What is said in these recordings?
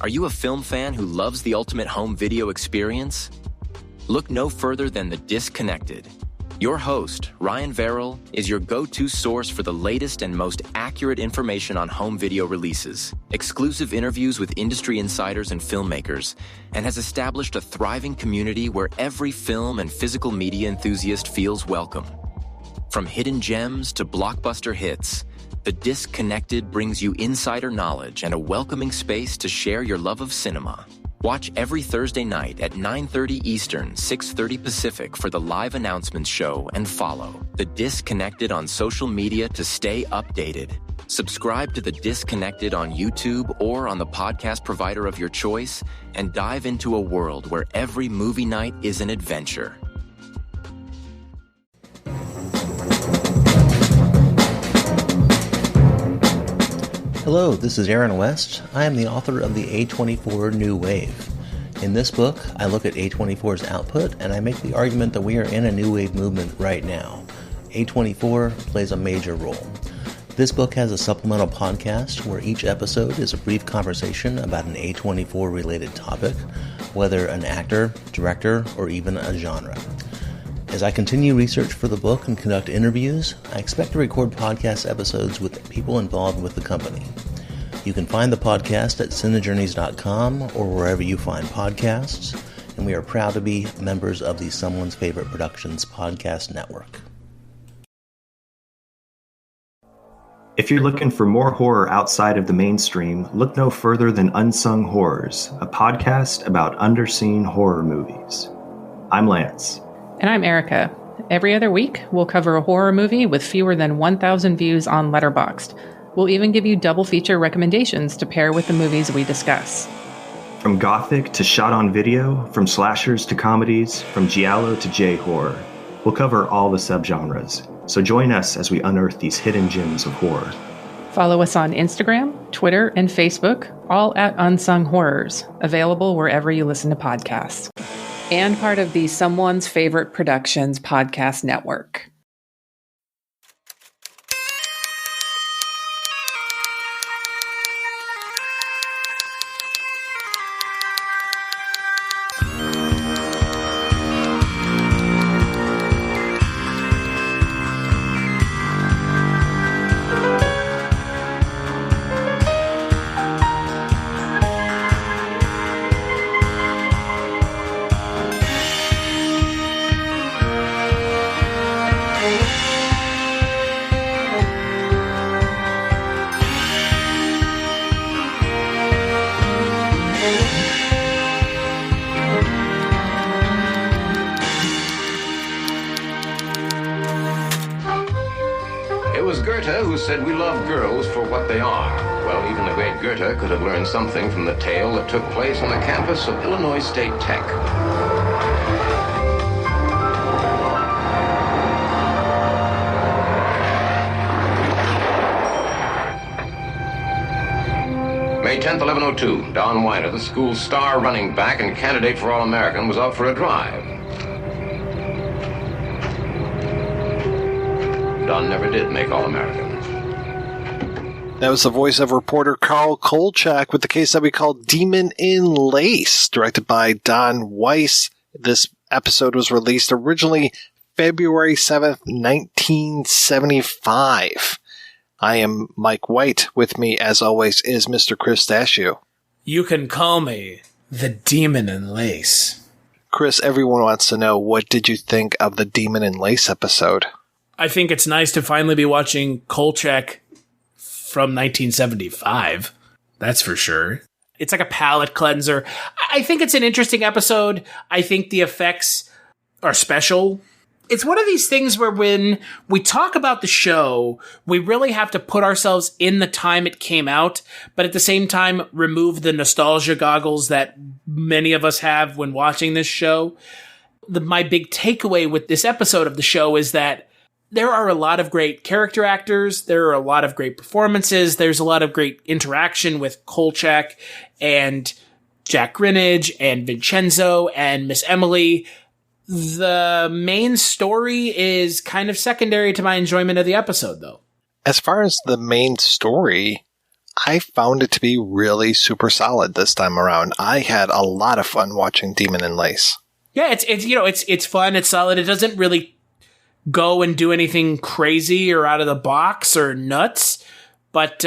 Are you a film fan who loves the ultimate home video experience? Look no further than The Disconnected. Your host, Ryan Verrill, is your go-to source for the latest and most accurate information on home video releases, exclusive interviews with industry insiders and filmmakers, and has established a thriving community where every film and physical media enthusiast feels welcome. From hidden gems to blockbuster hits, The Disconnected brings you insider knowledge and a welcoming space to share your love of cinema. Watch every Thursday night at 9:30 Eastern, 6:30 Pacific for the live announcements show and follow The Disconnected on social media to stay updated. Subscribe to The Disconnected on YouTube or on the podcast provider of your choice and dive into a world where every movie night is an adventure. Hello, this is Aaron West. I am the author of the A24 New Wave. In this book, I look at A24's output and I make the argument that we are in a new wave movement right now. A24 plays a major role. This book has a supplemental podcast where each episode is a brief conversation about an A24 related topic, whether an actor, director, or even a genre. As I continue research for the book and conduct interviews, I expect to record podcast episodes with people involved with the company. You can find the podcast at cinejourneys.com or wherever you find podcasts, and we are proud to be members of the Someone's Favorite Productions podcast network. If you're looking for more horror outside of the mainstream, look no further than Unsung Horrors, a podcast about underseen horror movies. I'm Lance. And I'm Erica. Every other week, we'll cover a horror movie with fewer than 1,000 views on Letterboxd. We'll even give you double feature recommendations to pair with the movies we discuss. From gothic to shot on video, from slashers to comedies, from giallo to J-horror, we'll cover all the subgenres. So join us as we unearth these hidden gems of horror. Follow us on Instagram, Twitter, and Facebook, all at Unsung Horrors, available wherever you listen to podcasts. And part of the Someone's Favorite Productions podcast network. Said we love girls for what they are. Well, even the great Goethe could have learned something from the tale that took place on the campus of Illinois State Tech. May 10th, 1102, Don Weiner, the school's star running back and candidate for All-American, was out for a drive. Don never did make All-American. That was the voice of reporter Carl Kolchak with the case that we call Demon in Lace, directed by Don Weiss. This episode was released originally February 7th, 1975. I am Mike White. With me, as always, is Mr. Chris Dashiu. You can call me the Demon in Lace. Chris, everyone wants to know, what did you think of the Demon in Lace episode? I think it's nice to finally be watching Kolchak from 1975. That's for sure. It's like a palate cleanser. I think it's an interesting episode. I think the effects are special. It's one of these things where when we talk about the show, we really have to put ourselves in the time it came out, but at the same time, remove the nostalgia goggles that many of us have when watching this show. My big takeaway with this episode of the show is that there are a lot of great character actors. There are a lot of great performances. There's a lot of great interaction with Kolchak and Jack Grinnage and Vincenzo and Miss Emily. The main story is kind of secondary to my enjoyment of the episode, though. As far as the main story, I found it to be really super solid this time around. I had a lot of fun watching Demon in Lace. Yeah, it's fun, it's solid. It doesn't really go and do anything crazy or out of the box or nuts, but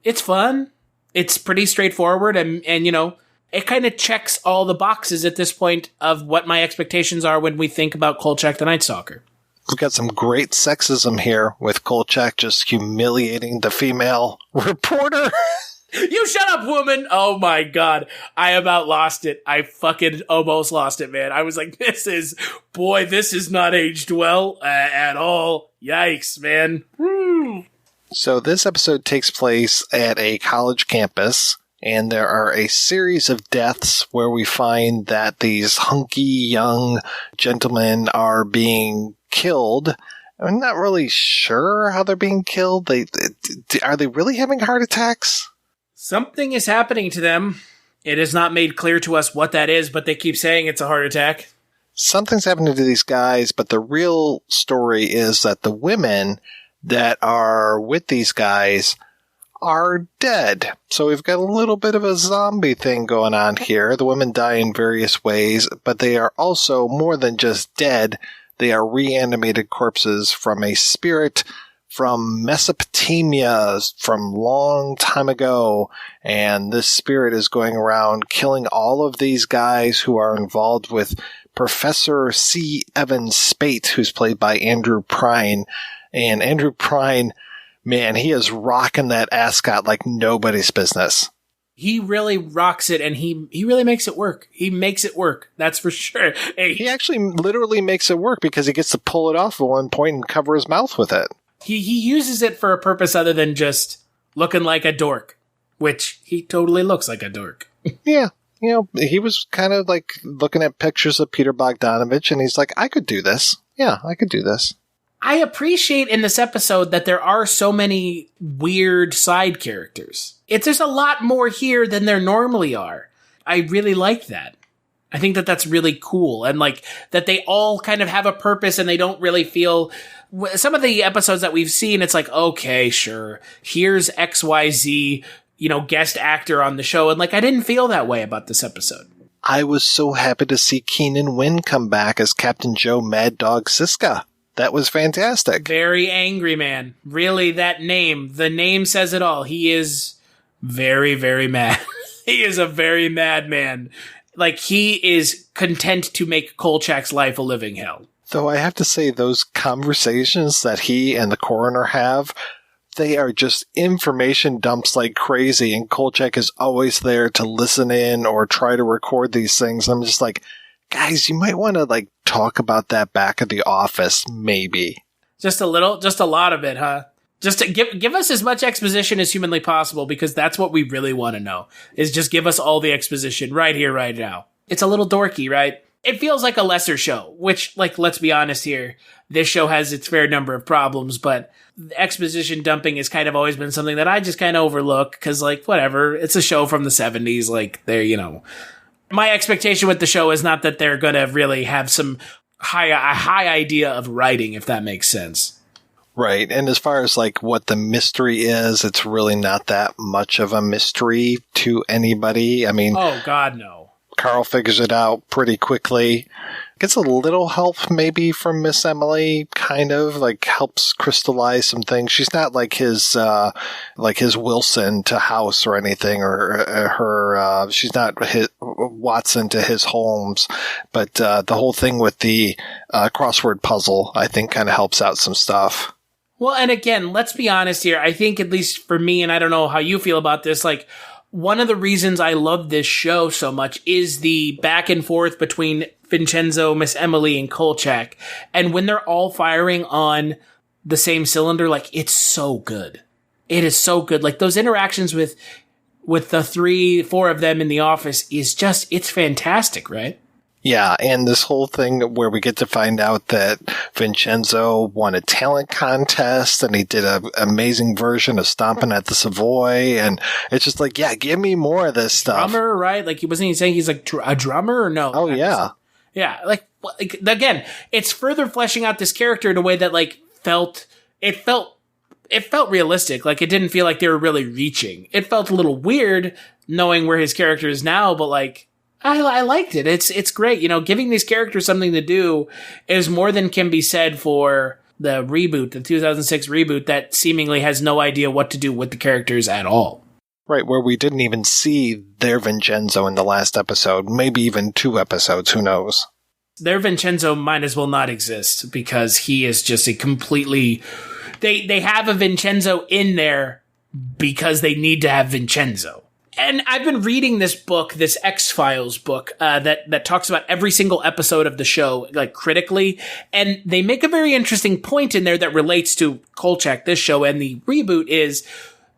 it's fun. It's pretty straightforward, and it kind of checks all the boxes at this point of what my expectations are when we think about Kolchak the Night Stalker. We've got some great sexism here with Kolchak just humiliating the female reporter. You shut up, woman! Oh my god. I about lost it. I fucking almost lost it, man. I was like, this is not aged well at all. Yikes, man. So this episode takes place at a college campus, and there are a series of deaths where we find that these hunky young gentlemen are being killed. I'm not really sure how they're being killed. Are they really having heart attacks? Something is happening to them. It is not made clear to us what that is, but they keep saying it's a heart attack. Something's happening to these guys, but the real story is that the women that are with these guys are dead. So we've got a little bit of a zombie thing going on here. The women die in various ways, but they are also more than just dead. They are reanimated corpses from a spirit from Mesopotamia from long time ago. And this spirit is going around killing all of these guys who are involved with Professor C. Evan Spate, who's played by Andrew Prine. And Andrew Prine, man, he is rocking that ascot like nobody's business. He really rocks it, and he really makes it work. He makes it work. That's for sure. Hey. He actually literally makes it work because he gets to pull it off at one point and cover his mouth with it. He uses it for a purpose other than just looking like a dork, which he totally looks like a dork. Yeah. He was kind of like looking at pictures of Peter Bogdanovich, and he's like, I could do this. Yeah, I could do this. I appreciate in this episode that there are so many weird side characters. There's a lot more here than there normally are. I really like that. I think that that's really cool. And like that they all kind of have a purpose and they don't really feel... Some of the episodes that we've seen, it's like, okay, sure. Here's XYZ, guest actor on the show. And like, I didn't feel that way about this episode. I was so happy to see Keenan Wynn come back as Captain Joe Mad Dog Siska. That was fantastic. Very angry man. Really, the name says it all. He is very, very mad. He is a very mad man. Like, he is content to make Kolchak's life a living hell. Though I have to say, those conversations that he and the coroner have, they are just information dumps like crazy, and Kolchak is always there to listen in or try to record these things. I'm just like, guys, you might want to like talk about that back at the office, maybe. Just a lot of it, huh? Just to give us as much exposition as humanly possible, because that's what we really want to know, is just give us all the exposition right here, right now. It's a little dorky, right? It feels like a lesser show, which, like, let's be honest here, this show has its fair number of problems, but exposition dumping has kind of always been something that I just kind of overlook, because, like, whatever, it's a show from the 70s, like, my expectation with the show is not that they're going to really have some high idea of writing, if that makes sense. Right. And as far as like what the mystery is, it's really not that much of a mystery to anybody. I mean, oh God, no. Carl figures it out pretty quickly. Gets a little help maybe from Miss Emily, kind of like helps crystallize some things. She's not like his Wilson to House or anything, or her, she's not his Watson to his Holmes, but the whole thing with the crossword puzzle, I think, kind of helps out some stuff. Well, and again, let's be honest here. I think, at least for me, and I don't know how you feel about this, like, one of the reasons I love this show so much is the back and forth between Vincenzo, Miss Emily, and Kolchak. And when they're all firing on the same cylinder, like, it's so good. It is so good. Like, those interactions with the 3-4 of them in the office is just, it's fantastic, right? Yeah, and this whole thing where we get to find out that Vincenzo won a talent contest and he did an amazing version of Stomping at the Savoy, and it's just like, yeah, give me more of this stuff. Drummer, right? Like, wasn't he saying he's like a drummer or no? Oh, yeah. Yeah, like, again, it's further fleshing out this character in a way that, like, felt it felt realistic. Like, it didn't feel like they were really reaching. It felt a little weird knowing where his character is now, but like, I liked it. It's great. You know, giving these characters something to do is more than can be said for the reboot, the 2006 reboot that seemingly has no idea what to do with the characters at all. Right, where we didn't even see their Vincenzo in the last episode, maybe even 2 episodes, who knows? Their Vincenzo might as well not exist because he is just a completely... They have a Vincenzo in there because they need to have Vincenzo. And I've been reading this book, this X-Files book, that talks about every single episode of the show, like, critically. And they make a very interesting point in there that relates to Kolchak, this show, and the reboot is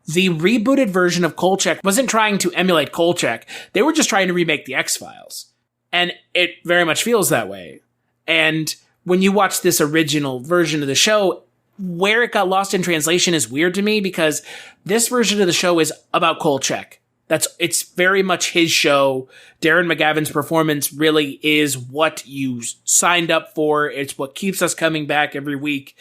the rebooted version of Kolchak wasn't trying to emulate Kolchak. They were just trying to remake the X-Files. And it very much feels that way. And when you watch this original version of the show, where it got lost in translation is weird to me because this version of the show is about Kolchak. It's very much his show. Darren McGavin's performance really is what you signed up for. It's what keeps us coming back every week,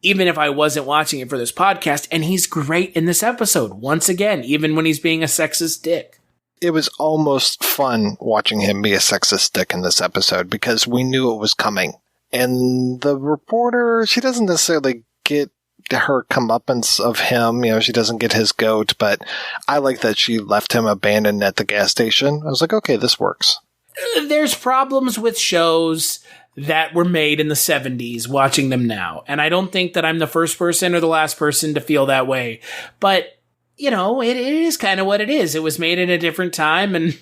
even if I wasn't watching it for this podcast. And he's great in this episode, once again, even when he's being a sexist dick. It was almost fun watching him be a sexist dick in this episode because we knew it was coming. And the reporter, she doesn't necessarily get her comeuppance of him. You know, she doesn't get his goat, but I like that she left him abandoned at the gas station. I was like, okay, this works. There's problems with shows that were made in the 70s watching them now. And I don't think that I'm the first person or the last person to feel that way. But, you know, it is kind of what it is. It was made in a different time and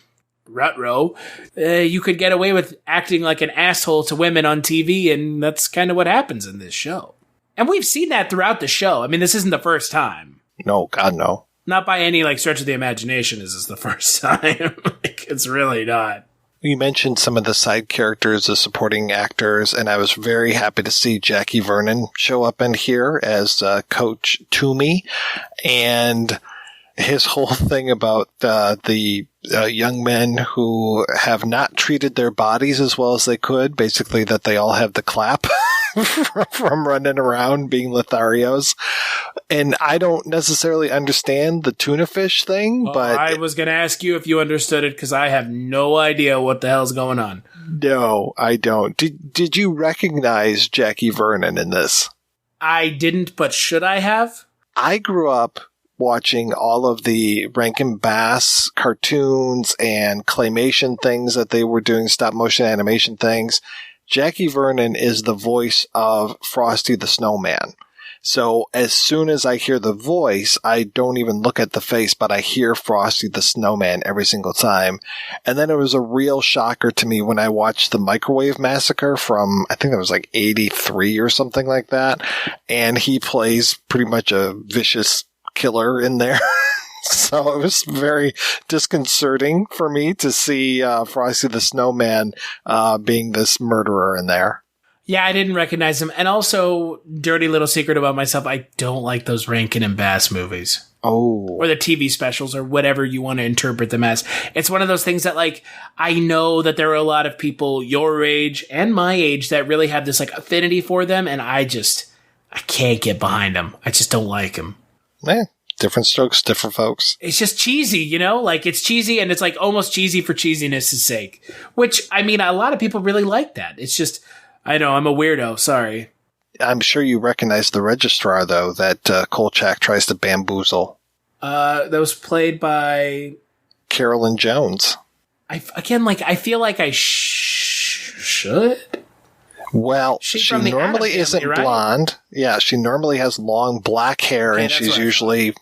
rut-row. You could get away with acting like an asshole to women on TV, and that's kind of what happens in this show. And we've seen that throughout the show. I mean, this isn't the first time. No, God, no. Not by any, like, stretch of the imagination is this the first time. Like, it's really not. You mentioned some of the side characters, the supporting actors, and I was very happy to see Jackie Vernon show up in here as Coach Toomey. And his whole thing about the young men who have not treated their bodies as well as they could, basically that they all have the clap. From running around being Lotharios. And I don't necessarily understand the tuna fish thing, but... I was going to ask you if you understood it, because I have no idea what the hell's going on. No, I don't. Did you recognize Jackie Vernon in this? I didn't, but should I have? I grew up watching all of the Rankin Bass cartoons and claymation things that they were doing, stop motion animation things. Jackie Vernon is the voice of Frosty the Snowman. So as soon as I hear the voice, I don't even look at the face, but I hear Frosty the Snowman every single time. And then it was a real shocker to me when I watched the Microwave Massacre from, I think it was like 83 or something like that. And he plays pretty much a vicious killer in there. So it was very disconcerting for me to see Frosty the Snowman being this murderer in there. Yeah, I didn't recognize him. And also, dirty little secret about myself, I don't like those Rankin and Bass movies. Oh. Or the TV specials or whatever you want to interpret them as. It's one of those things that, like, I know that there are a lot of people your age and my age that really have this, like, affinity for them, and I can't get behind them. I just don't like them. Yeah. Different strokes, different folks. It's just cheesy, you know? Like, it's cheesy, and it's, like, almost cheesy for cheesiness' sake. Which, I mean, a lot of people really like that. It's just, I know, I'm a weirdo. Sorry. I'm sure you recognize the registrar, though, that Kolchak tries to bamboozle. That was played by... Carolyn Jones. I feel like I should... Well, she normally isn't blonde. Yeah, she normally has long black hair, and she's usually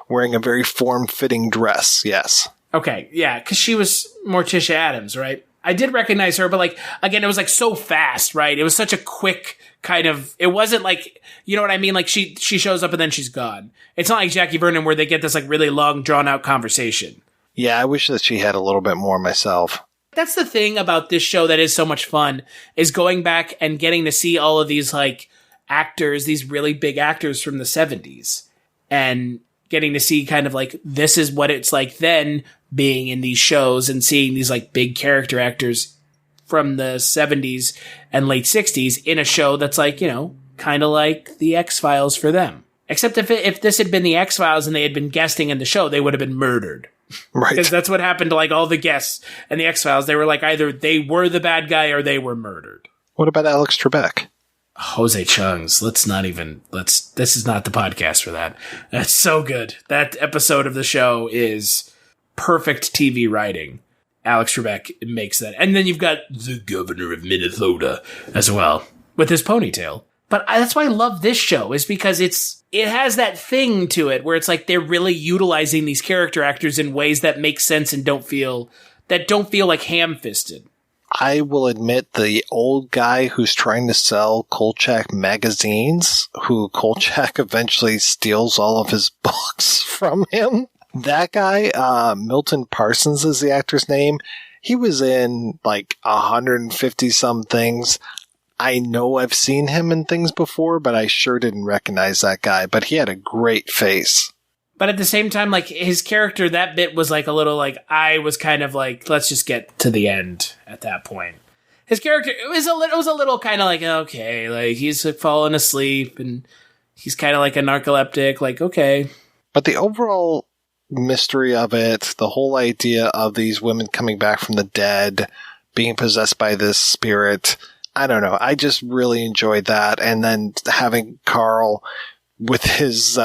wearing a very form-fitting dress, yes. Okay, yeah, because she was Morticia Addams, right? I did recognize her, but, like, again, it was, like, so fast, right? It was such a quick kind of... It wasn't, like... You know what I mean? Like, she shows up and then she's gone. It's not like Jackie Vernon where they get this, like, really long, drawn-out conversation. Yeah, I wish that she had a little bit more myself. That's the thing about this show that is so much fun, is going back and getting to see all of these, like, actors, these really big actors from the 70s, and getting to see kind of, like, this is what it's like then being in these shows and seeing these, like, big character actors from the 70s and late 60s in a show that's, like, you know, kind of like the X-Files for them. Except if this had been the X-Files and they had been guesting in the show, they would have been murdered. Right. Because that's what happened to like all the guests in the X-Files. They were like either they were the bad guy or they were murdered. What about Alex Trebek? Jose Chung's. This is not the podcast for that. That's so good. That episode of the show is perfect TV writing. Alex Trebek makes that. And then you've got the governor of Minnesota as well with his ponytail. But that's why I love this show, is because it has that thing to it where it's like they're really utilizing these character actors in ways that make sense and don't feel like ham-fisted. I will admit the old guy who's trying to sell Kolchak magazines, who Kolchak eventually steals all of his books from him. That guy, Milton Parsons is the actor's name. He was in like 150 some things. I know I've seen him in things before, but I sure didn't recognize that guy. But he had a great face. But at the same time, like, his character, that bit was like a little like, I was kind of like, let's just get to the end at that point. His character, it was a little kind of like, okay, like, he's like, falling asleep and he's kind of like a narcoleptic, like, okay. But the overall mystery of it, the whole idea of these women coming back from the dead, being possessed by this spirit, I don't know. I just really enjoyed that. And then having Carl with his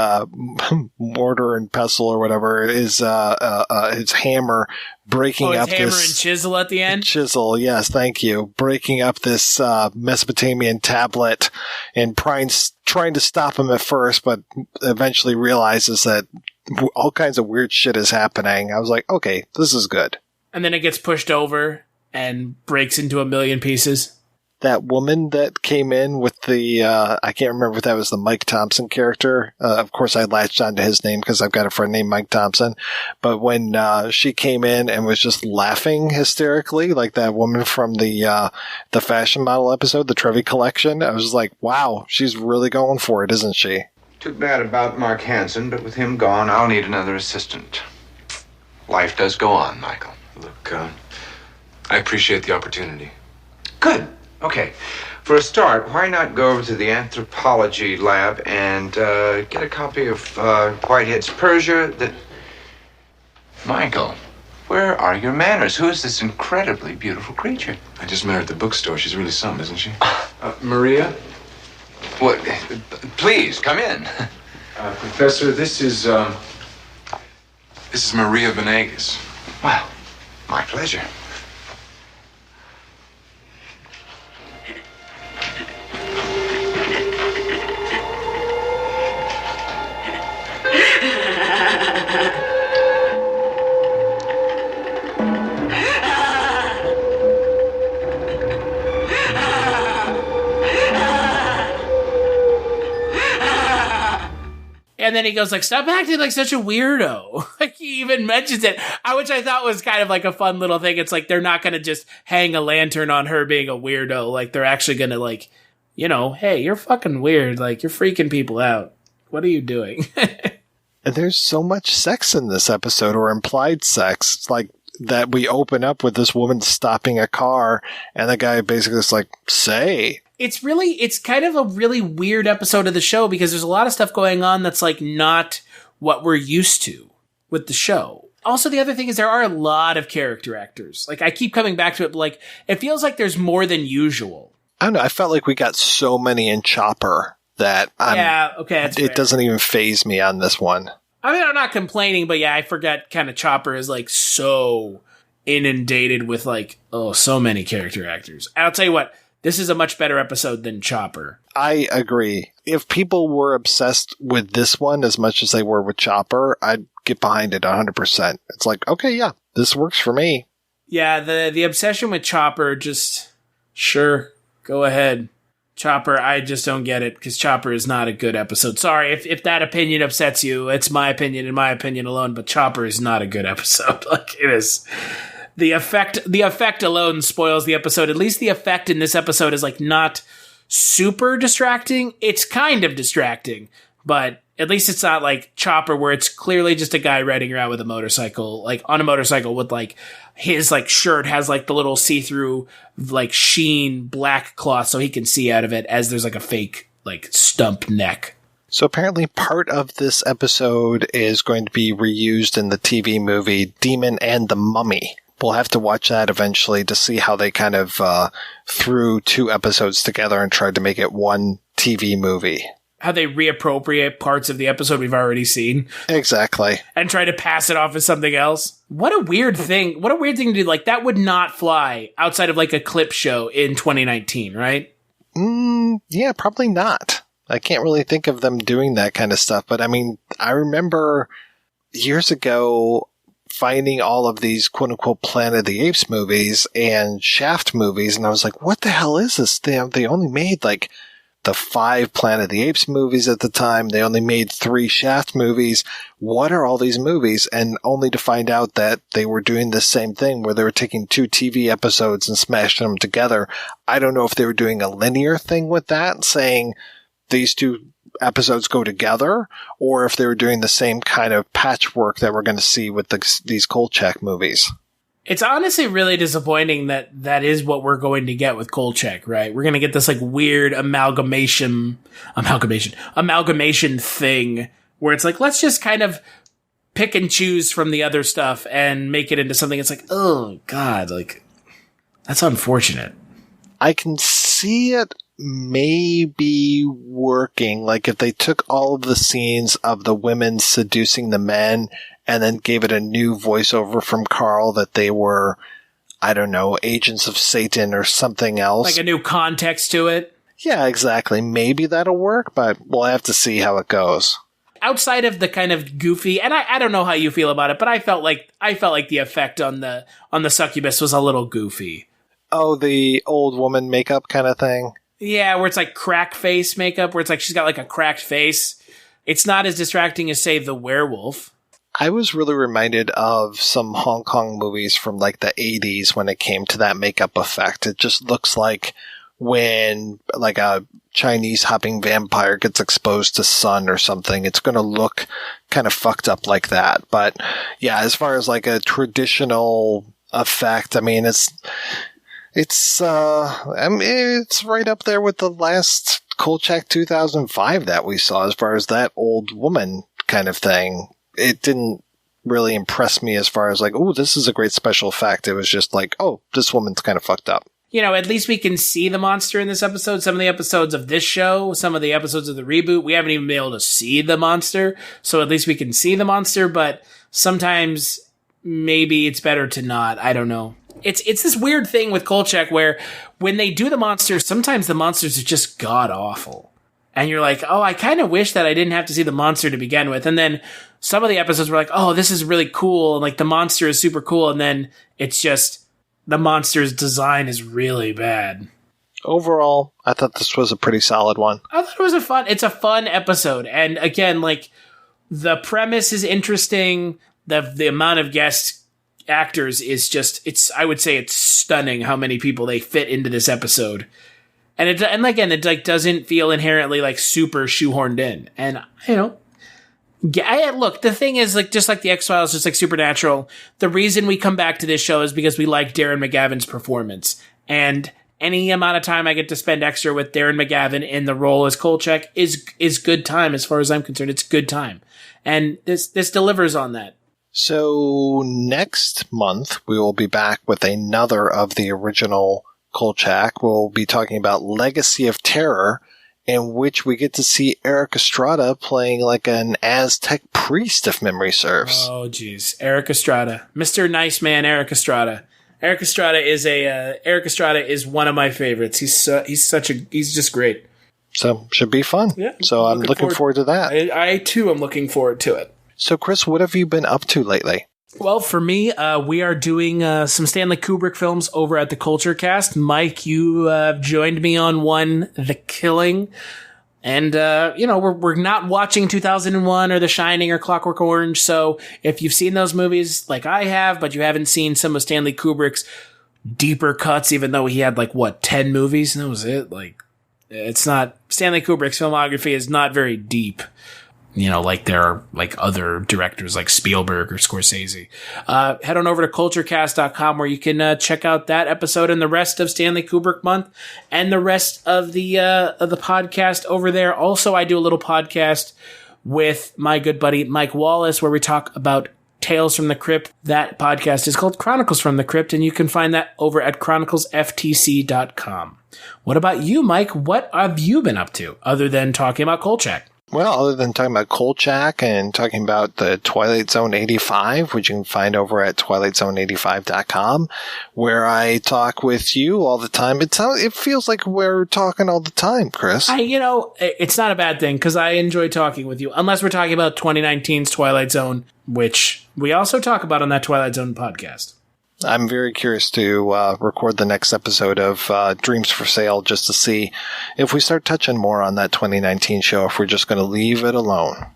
mortar and pestle or whatever, his hammer breaking up this hammer and chisel at the end. Chisel, yes, thank you. Breaking up this Mesopotamian tablet and trying to stop him at first, but eventually realizes that all kinds of weird shit is happening. I was like, okay, this is good. And then it gets pushed over and breaks into a million pieces. That woman that came in with the, I can't remember if that was the Mike Thompson character. Of course, I latched onto his name because I've got a friend named Mike Thompson. But when she came in and was just laughing hysterically, like that woman from the fashion model episode, the Trevi collection, I was just like, wow, she's really going for it, isn't she? Too bad about Mark Hansen, but with him gone, I'll need another assistant. Life does go on, Michael. Look, I appreciate the opportunity. Good. Okay, for a start, why not go over to the anthropology lab and get a copy of Whitehead's Persia that... Michael, where are your manners? Who is this incredibly beautiful creature? I just met her at the bookstore. She's really something, isn't she? Maria? What? Please, come in. Professor, this is Maria Venegas. Well, my pleasure. And then he goes like, stop acting like such a weirdo. Like, he even mentions it, which I thought was kind of like a fun little thing. It's like, they're not going to just hang a lantern on her being a weirdo. Like, they're actually going to, like, you know, hey, you're fucking weird. Like, you're freaking people out. What are you doing? And there's so much sex in this episode, or implied sex. It's like that we open up with this woman stopping a car and the guy basically is like, say. It's kind of a really weird episode of the show because there's a lot of stuff going on that's like not what we're used to with the show. Also, the other thing is there are a lot of character actors. Like, I keep coming back to it, but like, it feels like there's more than usual. I don't know. I felt like we got so many in Chopper that it doesn't even faze me on this one. I mean, I'm not complaining, but yeah, I forget kind of Chopper is like so inundated with like, so many character actors. I'll tell you what, this is a much better episode than Chopper. I agree. If people were obsessed with this one as much as they were with Chopper, I'd get behind it 100%. It's like, okay, yeah, this works for me. Yeah, the obsession with Chopper, just, sure, go ahead. Chopper, I just don't get it, because Chopper is not a good episode. Sorry, if that opinion upsets you, it's my opinion and my opinion alone, but Chopper is not a good episode. Like, it is... The effect alone spoils the episode. At least the effect in this episode is like not super distracting. It's kind of distracting, but at least it's not like Chopper where it's clearly just a guy riding around with a motorcycle, like on a motorcycle with like his like shirt has like the little see-through like sheen black cloth so he can see out of it as there's like a fake like stump neck. So apparently part of this episode is going to be reused in the TV movie Demon and the Mummy. We'll have to watch that eventually to see how they kind of threw 2 episodes together and tried to make it one TV movie. How they reappropriate parts of the episode we've already seen. Exactly. And try to pass it off as something else. What a weird thing. What a weird thing to do. Like, that would not fly outside of like a clip show in 2019, right? Yeah, probably not. I can't really think of them doing that kind of stuff. But I mean, I remember years ago finding all of these quote-unquote Planet of the Apes movies and Shaft movies, and I was like, what the hell is this? They only made like the 5 Planet of the Apes movies at the time. They only made 3 Shaft movies. What are all these movies? And only to find out that they were doing the same thing where they were taking 2 TV episodes and smashing them together. I don't know if they were doing a linear thing with that, saying these 2 episodes go together, or if they were doing the same kind of patchwork that we're going to see with these Kolchak movies. It's honestly really disappointing that that is what we're going to get with Kolchak, right? We're going to get this like weird amalgamation thing where it's like, let's just kind of pick and choose from the other stuff and make it into something. It's like, oh God, like that's unfortunate. I can see it maybe working, like if they took all of the scenes of the women seducing the men and then gave it a new voiceover from Carl that they were, I don't know, agents of Satan or something else. Like a new context to it. Yeah, exactly. Maybe that'll work, but we'll have to see how it goes. Outside of the kind of goofy, and I don't know how you feel about it, but I felt like the effect on the succubus was a little goofy. Oh, the old woman makeup kind of thing? Yeah, where it's like crack face makeup, where it's like she's got like a cracked face. It's not as distracting as, say, the werewolf. I was really reminded of some Hong Kong movies from like the 80s when it came to that makeup effect. It just looks like when like a Chinese hopping vampire gets exposed to sun or something, it's going to look kind of fucked up like that. But yeah, as far as like a traditional effect, I mean, it's right up there with the last Kolchak 2005 that we saw as far as that old woman kind of thing. It didn't really impress me as far as like, oh, this is a great special effect. It was just like, oh, this woman's kind of fucked up. You know, at least we can see the monster in this episode. Some of the episodes of this show, some of the episodes of the reboot, we haven't even been able to see the monster. So at least we can see the monster, but sometimes maybe it's better to not. I don't know. It's this weird thing with Kolchak where when they do the monsters, sometimes the monsters are just god-awful. And you're like, oh, I kind of wish that I didn't have to see the monster to begin with. And then some of the episodes were like, oh, this is really cool. And like the monster is super cool. And then it's just the monster's design is really bad. Overall, I thought this was a pretty solid one. I thought it was it's a fun episode. And again, like the premise is interesting. The amount of guest actors is just, I would say it's stunning how many people they fit into this episode. And again, it like doesn't feel inherently like super shoehorned in. And you know, look, the thing is like just like the X-Files, just like Supernatural. The reason we come back to this show is because we like Darren McGavin's performance. And any amount of time I get to spend extra with Darren McGavin in the role as Kolchak is good time as far as I'm concerned. It's good time, and this delivers on that. So next month we will be back with another of the original Kolchak. We'll be talking about Legacy of Terror, in which we get to see Eric Estrada playing like an Aztec priest, if memory serves. Oh, geez. Eric Estrada. Mr. Nice Man Eric Estrada. Eric Estrada is one of my favorites. He's just great. So, should be fun. Yeah. So, I'm looking forward to that. I too am looking forward to it. So, Chris, what have you been up to lately? Well, for me, we are doing some Stanley Kubrick films over at the Culture Cast. Mike, you joined me on one, The Killing. And, we're not watching 2001 or The Shining or Clockwork Orange. So if you've seen those movies like I have, but you haven't seen some of Stanley Kubrick's deeper cuts, even though he had 10 movies, and that was it. It's not, Stanley Kubrick's filmography is not very deep. like there are like other directors like Spielberg or Scorsese. Head on over to culturecast.com where you can check out that episode and the rest of Stanley Kubrick Month and the rest of the podcast over there. Also, I do a little podcast with my good buddy Mike Wallace where we talk about Tales from the Crypt. That podcast is called Chronicles from the Crypt, and you can find that over at chroniclesftc.com. What about you, Mike? What have you been up to other than talking about Kolchak? Well, other than talking about Kolchak and talking about the Twilight Zone 85, which you can find over at twilightzone85.com, where I talk with you all the time. It feels like we're talking all the time, Chris. It's not a bad thing because I enjoy talking with you, unless we're talking about 2019's Twilight Zone, which we also talk about on that Twilight Zone podcast. I'm very curious to record the next episode of Dreams for Sale just to see if we start touching more on that 2019 show, if we're just going to leave it alone.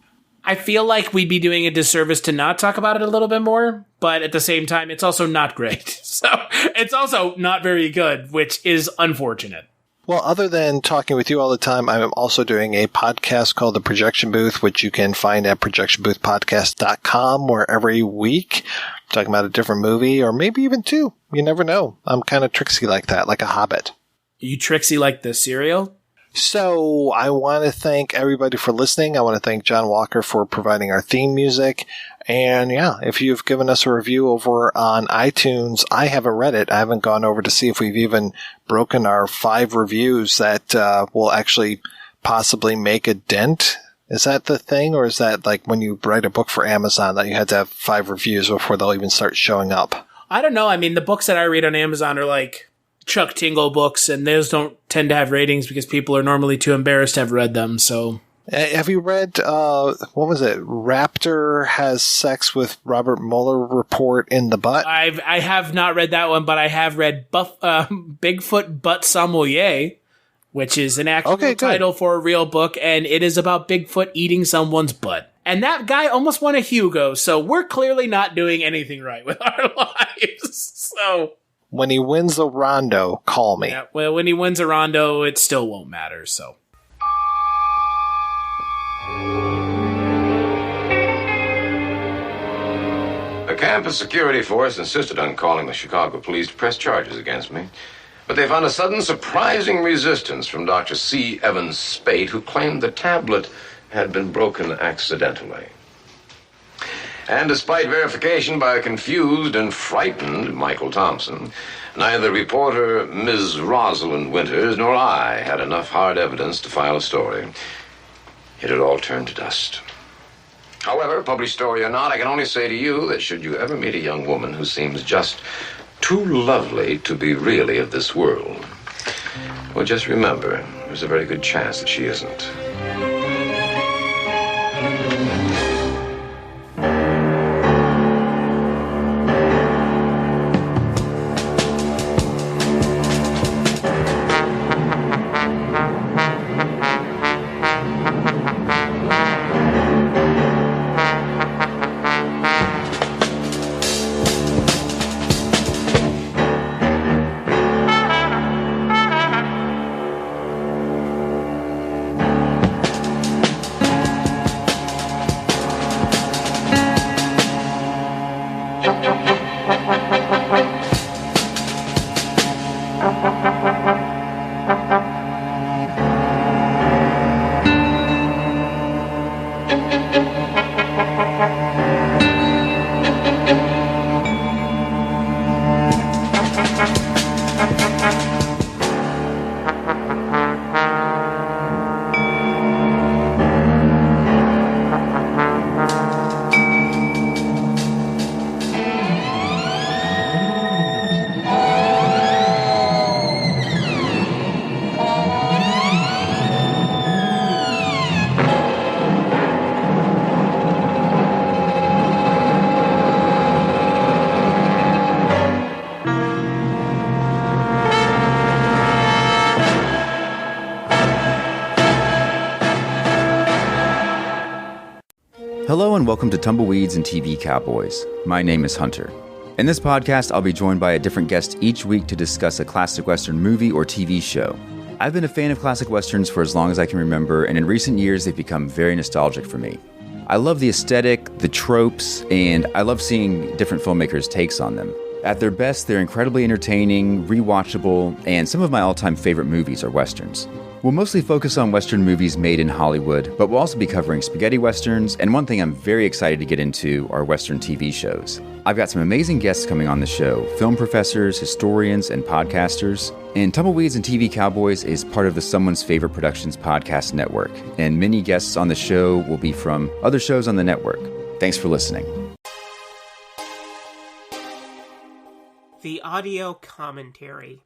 I feel like we'd be doing a disservice to not talk about it a little bit more, but at the same time, it's also not great. So it's also not very good, which is unfortunate. Well, other than talking with you all the time, I'm also doing a podcast called The Projection Booth, which you can find at projectionboothpodcast.com, where every week I'm talking about a different movie, or maybe even two. You never know. I'm kind of tricksy like that, like a hobbit. You tricksy like the cereal? So I want to thank everybody for listening. I want to thank John Walker for providing our theme music. And yeah, if you've given us a review over on iTunes, I haven't read it. I haven't gone over to see if we've even broken our 5 reviews that will actually possibly make a dent. Is that the thing? Or is that like when you write a book for Amazon that you had to have 5 reviews before they'll even start showing up? I don't know. I mean, the books that I read on Amazon are like Chuck Tingle books, and those don't tend to have ratings because people are normally too embarrassed to have read them. So, have you read, what was it? Raptor has sex with Robert Mueller report in the butt? I have not read that one, but I have read Bigfoot Butt Sommelier, which is an actual title for a real book, and it is about Bigfoot eating someone's butt. And that guy almost won a Hugo, so we're clearly not doing anything right with our lives. So when he wins a rondo, call me. Yeah, well, when he wins a rondo, it still won't matter, so. The campus security force insisted on calling the Chicago police to press charges against me, but they found a sudden surprising resistance from Dr. C. Evans Spate, who claimed the tablet had been broken accidentally. And despite verification by a confused and frightened Michael Thompson, neither reporter Ms. Rosalind Winters nor I had enough hard evidence to file a story. It had all turned to dust. However, published story or not, I can only say to you that should you ever meet a young woman who seems just too lovely to be really of this world, well, just remember, there's a very good chance that she isn't. Hello and welcome to Tumbleweeds and TV Cowboys. My name is Hunter. In this podcast, I'll be joined by a different guest each week to discuss a classic Western movie or TV show. I've been a fan of classic westerns for as long as I can remember, and in recent years they've become very nostalgic for me. I love the aesthetic, the tropes, and I love seeing different filmmakers' takes on them. At their best, they're incredibly entertaining, rewatchable, and some of my all-time favorite movies are westerns. We'll mostly focus on western movies made in Hollywood, but we'll also be covering spaghetti westerns, and one thing I'm very excited to get into are western TV shows. I've got some amazing guests coming on the show, film professors, historians, and podcasters. And Tumbleweeds and TV Cowboys is part of the Someone's Favorite Productions podcast network, and many guests on the show will be from other shows on the network. Thanks for listening. The audio commentary.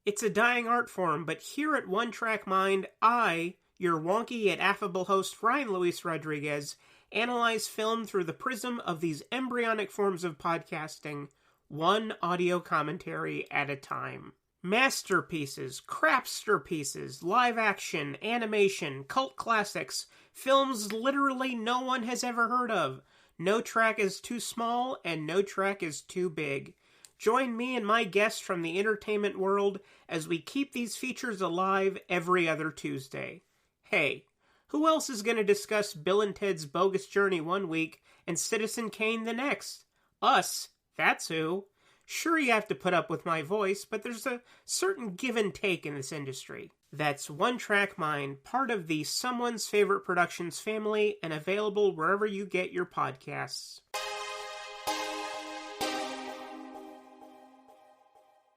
It's a dying art form, but here at One Track Mind, I, your wonky yet affable host Ryan Luis Rodriguez, analyze film through the prism of these embryonic forms of podcasting, one audio commentary at a time. Masterpieces, crapster pieces, live action, animation, cult classics, films literally no one has ever heard of. No track is too small, and no track is too big. Join me and my guests from the entertainment world as we keep these features alive every other Tuesday. Hey, who else is going to discuss Bill and Ted's Bogus Journey one week and Citizen Kane the next? Us, that's who. Sure, you have to put up with my voice, but there's a certain give and take in this industry. That's One Track Mind, part of the Someone's Favorite Productions family and available wherever you get your podcasts.